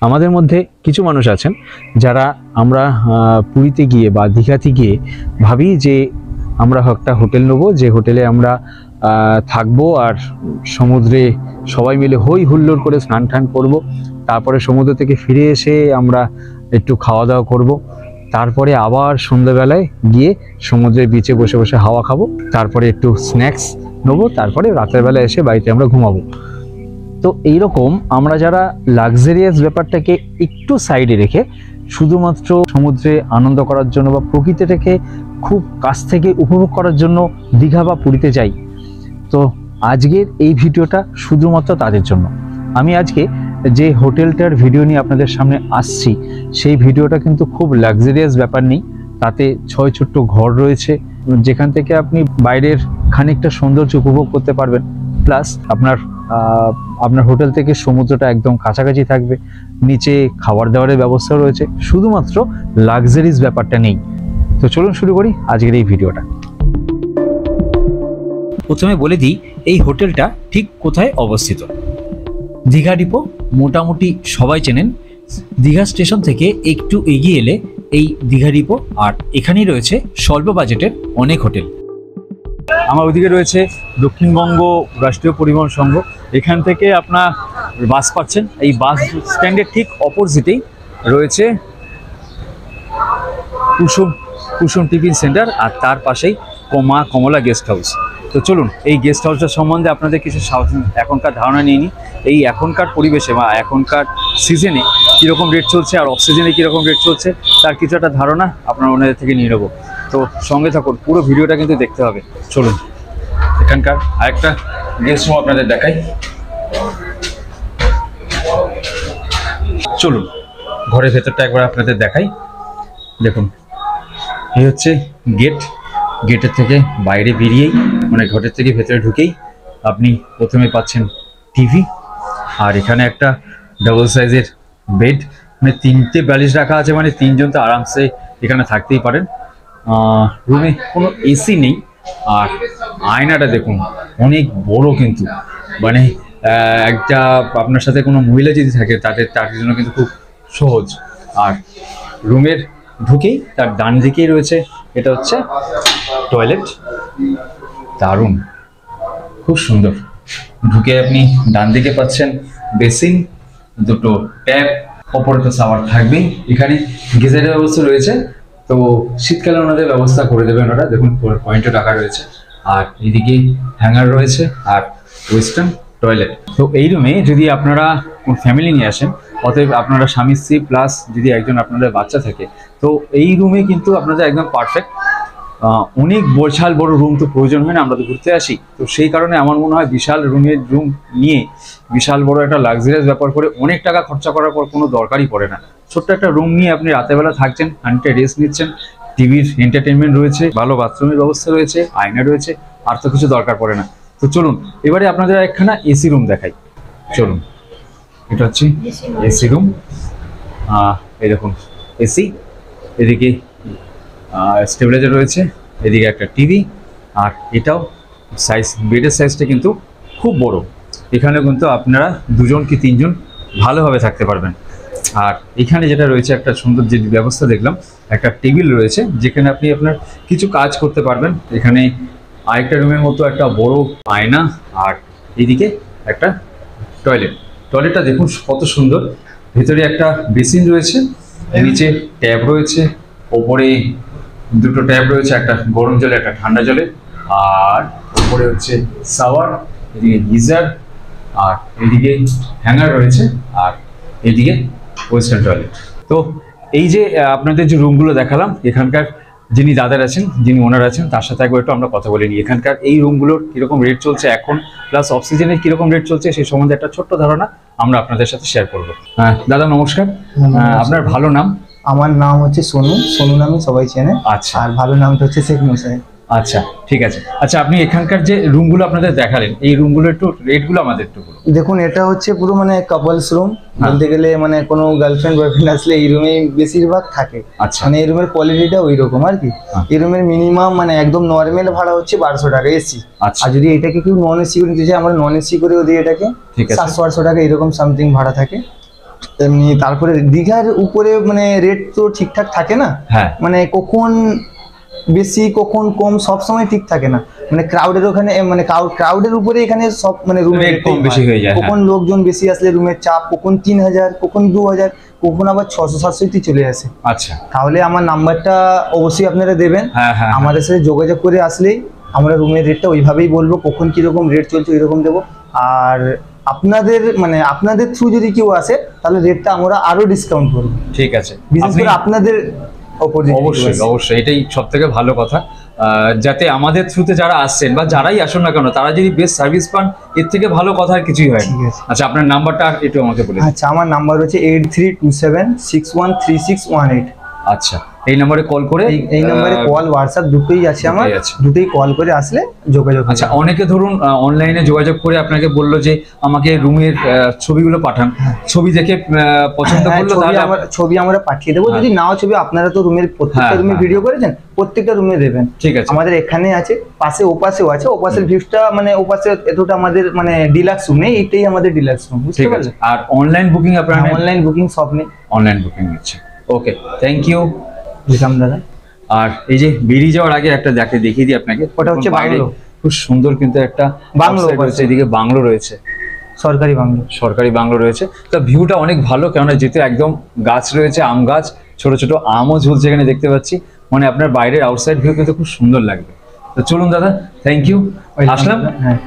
আমাদের মধ্যে কিছু মানুষ আছেন যারা আমরা পুরীতে গিয়ে বা দীঘাতে গিয়ে ভাবি যে আমরা একটা হোটেল নেবো, যে হোটেলে আমরা থাকবো আর সমুদ্রে সবাই মিলে হই হুল্লোড় করে স্নান টান করবো, তারপরে সমুদ্র থেকে ফিরে এসে আমরা একটু খাওয়া দাওয়া করব, তারপরে আবার সন্ধ্যাবেলায় গিয়ে সমুদ্রের বিচে বসে বসে হাওয়া খাবো, তারপরে একটু স্ন্যাক্স নেবো, তারপরে রাতের বেলা এসে বাড়িতে আমরা ঘুমাবো। তো এইরকম আমরা যারা লাক্সারিয়াস ব্যাপারটাকে একটু সাইডে রেখে শুধুমাত্র সমুদ্রে আনন্দ করার জন্য বা প্রকৃতিটাকে খুব কাছ থেকে উপভোগ করার জন্য দীঘা বা পুরীতে যাই, তো আজকের এই ভিডিওটা শুধুমাত্র তাদের জন্য। আমি আজকে যে হোটেলটার ভিডিও নিয়ে আপনাদের সামনে আসছি, সেই ভিডিওটা কিন্তু খুব লাক্সারিয়াস ব্যাপার নেই, তাতে 6 ছোট্ট ঘর রয়েছে যেখান থেকে আপনি বাইরের খানিকটা সৌন্দর্য উপভোগ করতে পারবেন, প্লাস আপনার হোটেল থেকে সমুদ্রটা একদম কাছাকাছি থাকবে, নিচে খাবার দাবারের ব্যবস্থা রয়েছে, শুধুমাত্র লাক্সারিস ব্যাপারটা নেই। তো চলুন শুরু করি আজকের এই ভিডিওটা। প্রথমে বলে দিই এই হোটেলটা ঠিক কোথায় অবস্থিত। দীঘা ডিপো মোটামুটি সবাই চেনেন। দীঘা স্টেশন থেকে একটু এগিয়ে এলে এই দীঘা ডিপো, আর এখানেই রয়েছে স্বল্প বাজেটের অনেক হোটেল। আমার ওইদিকে রয়েছে দক্ষিণবঙ্গ রাষ্ট্রীয় পরিবহন সংঘ, এখান থেকে আপনার বাস পাচ্ছেন। এই বাস স্ট্যান্ডের ঠিক অপোজিটেই রয়েছে কুসুম টিফিন সেন্টার, আর তার পাশেই কমলা গেস্ট হাউস। তো চলুন এই গেস্ট হাউসটার সম্বন্ধে আপনাদের কিছু এখনকার ধারণা নিয়ে নিই। এই এখনকার পরিবেশে বা এখনকার সিজনে কীরকম রেট চলছে আর অফ সিজনে কীরকম রেট চলছে তার কিছু একটা ধারণা আপনার ওনাদের থেকে নিয়ে নেবো। তো সঙ্গে থাকুন, পুরো ভিডিওটা কিন্তু দেখতে হবে। চলুন এখানকার আরেকটা গেস্ট রুম আপনাদের দেখাই। চলুন ঘরের ভেতরটা একবার আপনাদের দেখাই। দেখুন এই হচ্ছে গেটের থেকে বাইরে বেরিয়েই, মানে ঘরের থেকে ভেতরে ঢুকেই আপনি প্রথমে পাচ্ছেন টিভি, আর এখানে একটা ডাবল সাইজের বেড, মানে 3টে বালিশ রাখা আছে, মানে 3 জন তো আরামসে এখানে থাকতেই পারেন। রুমে কোনো এসি নেই, আর আয়নাটা দেখুন অনেক বড়, কিন্তু মানে একটা আপনার সাথে কোনো মহিলা যদি থাকে তার জন্য কিন্তু খুব সহজ। আর রুমের ঢুকেই তার ডান দিকেই রয়েছে, এটা হচ্ছে টয়লেট, দারুণ খুব সুন্দর। ঢুকে আপনি ডান দিকে পাচ্ছেন বেসিন, দুটো ট্যাপ, ওপরে তো শাওয়ার থাকবেই। এখানে গিজারের ব্যবস্থা রয়েছে, তো শীতকালে ওনাদের ব্যবস্থা করে দেবেন ওরা। দেখুন পয়েন্টে রাখা রয়েছে, আর এদিকে হ্যাঙ্গার রয়েছে, আর ওয়েস্টার্ন টয়লেট। তো এই রুমে যদি আপনারা কোন ফ্যামিলি নিয়ে আসেন, অতএব আপনারা স্বামী স্ত্রী প্লাস যদি একজন আপনাদের বাচ্চা থাকে, তো এই রুমে কিন্তু আপনাদের একদম পারফেক্ট। অনেক বিশাল বড় রুম তো প্রয়োজন হয় না, আমরা তো ঘুরতে আসি, তো সেই কারণে আমার মনে হয় বিশাল রুম নিয়ে বিশাল বড় একটা লাক্সারিয়াস ব্যাপার করে অনেক টাকা খরচা করার পর কোনো দরকারই পড়ে না। ছোট্ট একটা রুম নিয়ে আপনি রাতেরবেলা থাকছেন, খানিকটা রেস্ট নিচ্ছেন, টিভির এন্টারটেনমেন্ট রয়েছে, ভালো বাথরুমের ব্যবস্থা রয়েছে, আয়না রয়েছে, আর তো কিছু দরকার পড়ে না। তো চলুন এবারে আপনাদের একখানা এসি রুম দেখাই। চলুন, এটা হচ্ছে এসি রুম। এই দেখুন এসি, এদিকে স্টেবিলাইজার রয়েছে, এদিকে একটা টিভি, আর এটাও বেডের সাইজটা কিন্তু খুব বড়। এখানে কিন্তু আপনারা 2 জন কি 3 জন ভালোভাবে থাকতে পারবেন। আর এখানে যেটা রয়েছে একটা সুন্দর যে ব্যবস্থা দেখলাম, একটা টেবিল রয়েছে যেখানে আপনি আপনার কিছু কাজ করতে পারবেন। এখানে আরেকটা রুমের মতো একটা বড় আয়না, আর এদিকে একটা টয়লেটটা দেখুন কত সুন্দর। ভেতরে একটা বেসিন রয়েছে, নিচে ট্যাপ রয়েছে, ওপরে 2টো ট্যাপ রয়েছে, একটা গরম জলে একটা ঠান্ডা জলে, আর ওপরে হচ্ছে শাওয়ার, এদিকে গিজার, আর এদিকে হ্যাঙ্গার রয়েছে, আর এদিকে ওয়েস্টার্ন টয়লেট। তো এই যে আপনাদের যে রুমগুলো দেখালাম, এখানকার যিনি দাদার আছেন, যিনি ওনার আছেন, তার সাথে একবার একটু আমরা কথা বলে নিই। এখানকার এই রুমগুলোর কীরকম রেট চলছে এখন, প্লাস অক্সিজেনের কীরকম রেট চলছে, সেই সম্বন্ধে একটা ছোট্ট ধারণা আমরা আপনাদের সাথে শেয়ার করবো। দাদা নমস্কার, আপনার ভালো নাম? আমার নাম হচ্ছে সোনু নামে সবাই চেনে। আচ্ছা, আর ভালো নামটা হচ্ছে শেখ মুসাই। আচ্ছা ঠিক আছে। আচ্ছা, আপনি এখানকার যে রুমগুলো আপনাদের দেখালেন, এই রুমগুলো একটু রেটগুলো আমাদের একটু বলুন। দেখুন এটা হচ্ছে পুরো মানে কাপলস রুম বলতে গেলে, মানে কোনো গার্লফ্রেন্ড বয়ফ্রেন্ড আসলে এই রুমে বেশিরভাগ থাকে। আচ্ছা, মানে এই রুমের কোয়ালিটিটা ওই রকম আর কি। এই রুমের মিনিমাম মানে একদম নর্মাল ভাড়া হচ্ছে 1200 টাকা এসি। আর যদি এটাকে কেউ নন এসি করে নিতে চাই, আমরা নন এসি করেও দিই এটাকে 700-800 টাকা এরকম সামথিং ভাড়া থাকে। এমনি তারপরে দীঘার উপরে মানে রেট তো ঠিকঠাক থাকে না, হ্যাঁ মানে কখন বেশি কখন কম সব সময় ঠিক থাকে না, মানে ক্রাউডের ওখানে মানে ক্রাউডের উপরে এখানে সব মানে রুমের Rate কম বেশি হয়ে যায়, কখন লোকজন বেশি আসলে রুমের চাপ, কখন 3000 কখন 2000 কখন আবার 600-700 চলে আসে। আচ্ছা তাহলে আমার নাম্বারটা অবশ্যই আপনারা দেবেন, হ্যাঁ হ্যাঁ আমাদের সাথে যোগাযোগ করে আসলেই আমরা রুমের রেটটা ওইভাবেই বলবো, কখন কিরকম রেট চলছে ওইরকম দেবো। আর আপনাদের মানে আপনাদের থ্রু যদি কেউ আসে তাহলে রেটটা আমরা আরো ডিসকাউন্ট করবো, ঠিক আছে। বিশেষ করে আপনাদের ওপর যদি কেউ অবশ্যই আসে। অবশ্যই এটাই সব থেকে ভালো কথা, যাতে আমাদের থ্রুতে যারা আসছেন বা যারাই আসুন না কেন তারা যদি বেস্ট সার্ভিস পান, এর থেকে ভালো কথা আর কিছুই হয় না। ঠিক আছে। আচ্ছা আপনার নাম্বারটা একটু আমাকে বলে দিন। আচ্ছা আমার নাম্বার হচ্ছে 8327613618। আচ্ছা এই নম্বরে কল করে এই নাম্বারে কল হোয়াটসঅ্যাপ দুটোই আছে আমার, দুটোই আছে। দুটোই কল করে আসলে যোগাযোগ হবে। আচ্ছা অনেকে ধরুন অনলাইনে যোগাযোগ করে আপনাকে বললো যে আমাকে রুমের ছবিগুলো পাঠান, ছবি দেখে পছন্দ হ্যাঁ, করলো ছবি তাহলে ছবি আমরা পাঠিয়ে দেবো, যদি নাও ছবি আপনারা তো রুমের প্রত্যেকটা হ্যাঁ, রুমে হ্যাঁ। ভিডিও করেছেন, প্রত্যেকটা রুমে দেবেন। ঠিক আছে আমাদের এখানে আছে, পাশে ওপাশেও আছে, ওপাশের ভিউটা মানে ওপাশে এতটা আমাদের মানে ডিলাক্স রুম নেই, এইটাই আমাদের ডিলাক্স রুম, বুঝতে ঠিক আছে। পারলেন? আর অনলাইন বুকিং আপনারা অনলাইন বুকিং সব নেই। অনলাইন বুকিং নিচ্ছে, ওকে থ্যাংক ইউ। বুঝলাম দাদা। আর এই যে বেরিয়ে যাওয়ার আগে একটা দেখিয়ে দিই আপনাকে, ওটা হচ্ছে বাইরে বাংলো। খুব সুন্দর কিন্তু একটা বাংলো offside রয়েছে, পাশে। এদিকে বাংলো রয়েছে, সরকারি বাংলো। সরকারি বাংলো রয়েছে। তো ভিউটা অনেক ভালো, কেননা যেহেতু একদম গাছ রয়েছে, আম গাছ, ছোট ছোট আমও ঝুলছে এখানে দেখতে পাচ্ছি, মানে আপনার বাইরের আউটসাইড ভিউ কিন্তু খুব সুন্দর লাগবে। তো চলুন দাদা, থ্যাংক ইউ, আসলাম। হ্যাঁ।